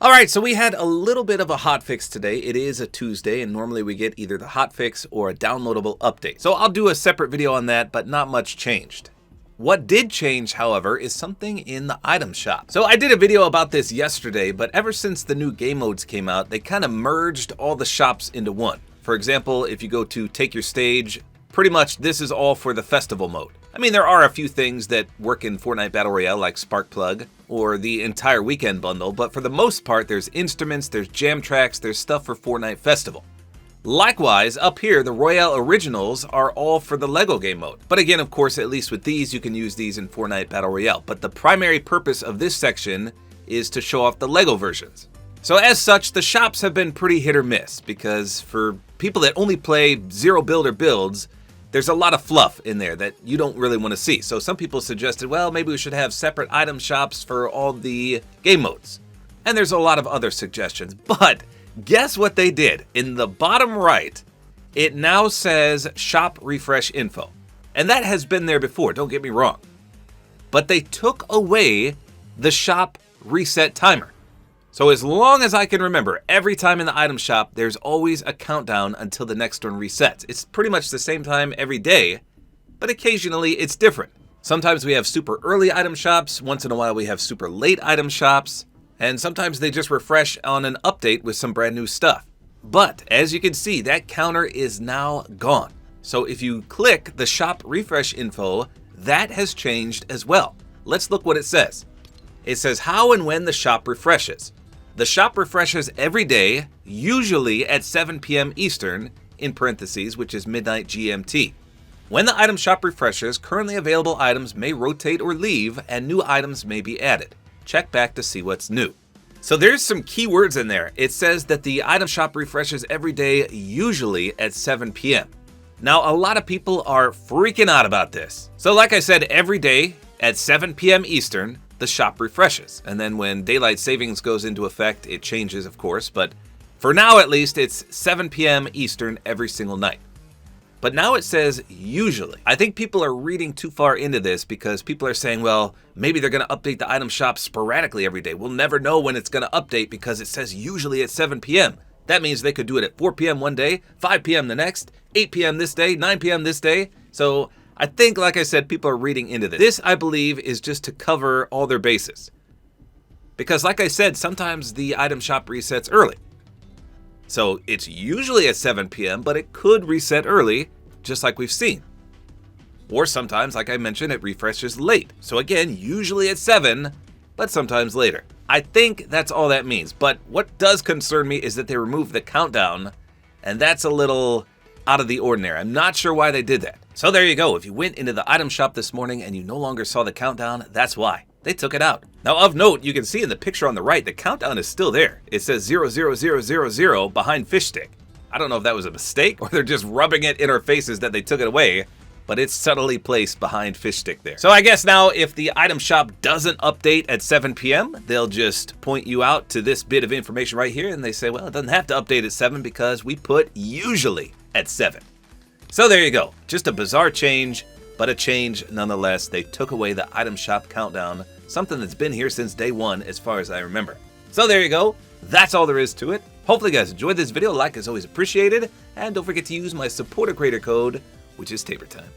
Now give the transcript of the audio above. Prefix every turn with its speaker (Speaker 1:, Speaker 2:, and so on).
Speaker 1: Alright, so we had a little bit of a hotfix today. It is a Tuesday, and normally we get either the hotfix or a downloadable update. So I'll do a separate video on that, but not much changed. What did change, however, is something in the item shop. So I did a video about this yesterday, but ever since the new game modes came out, they kind of merged all the shops into one. For example, if you go to Take Your Stage, pretty much this is all for the festival mode. I mean, there are a few things that work in Fortnite Battle Royale like Spark Plug or the entire weekend bundle, but for the most part, there's instruments, there's jam tracks, there's stuff for Fortnite Festival. Likewise, up here, the Royale Originals are all for the LEGO game mode. But again, of course, at least with these, you can use these in Fortnite Battle Royale. But the primary purpose of this section is to show off the LEGO versions. So as such, the shops have been pretty hit or miss, because for people that only play zero builder builds, there's a lot of fluff in there that you don't really want to see. So some people suggested, well, maybe we should have separate item shops for all the game modes. And there's a lot of other suggestions. But guess what they did? In the bottom right, it now says Shop Refresh Info. And that has been there before, don't get me wrong. But they took away the Shop Reset Timer. So as long as I can remember, every time in the item shop, there's always a countdown until the next one resets. It's pretty much the same time every day, but occasionally it's different. Sometimes we have super early item shops, once in a while we have super late item shops, and sometimes they just refresh on an update with some brand new stuff. But as you can see, that counter is now gone. So if you click the shop refresh info, that has changed as well. Let's look what it says. It says how and when the shop refreshes. The shop refreshes every day, usually at 7 p.m. Eastern, in parentheses, which is midnight GMT. When the item shop refreshes, currently available items may rotate or leave, and new items may be added. Check back to see what's new. So there's some keywords in there. It says that the item shop refreshes every day, usually at 7 p.m. Now, a lot of people are freaking out about this. So like I said, every day at 7 p.m. Eastern, the shop refreshes. And then when daylight savings goes into effect, it changes, of course. But for now, at least, it's 7 p.m. Eastern every single night. But now it says usually. I think people are reading too far into this because people are saying, well, maybe they're going to update the item shop sporadically every day. We'll never know when it's going to update because it says usually at 7 p.m. That means they could do it at 4 p.m. one day, 5 p.m. the next, 8 p.m. this day, 9 p.m. this day. So I think, like I said, people are reading into this. This, I believe, is just to cover all their bases. Because, like I said, sometimes the item shop resets early. So it's usually at 7 p.m., but it could reset early, just like we've seen. Or sometimes, like I mentioned, it refreshes late. So again, usually at 7, but sometimes later. I think that's all that means. But what does concern me is that they removed the countdown, and that's a little out of the ordinary. I'm not sure why they did that. So there you go. If you went into the item shop this morning and you no longer saw the countdown, that's why. They took it out. Now, of note, you can see in the picture on the right, the countdown is still there. It says 00000 behind fish stick. I don't know if that was a mistake or they're just rubbing it in our faces that they took it away, but it's subtly placed behind fish stick there. So I guess now if the item shop doesn't update at 7 p.m., they'll just point you out to this bit of information right here and they say, well, it doesn't have to update at 7 because we put usually at 7. So there you go. Just a bizarre change, but a change nonetheless. They took away the item shop countdown, something that's been here since day one as far as I remember. So there you go. That's all there is to it. Hopefully you guys enjoyed this video. Like is always appreciated. And don't forget to use my Support-A-Creator code, which is tabortime.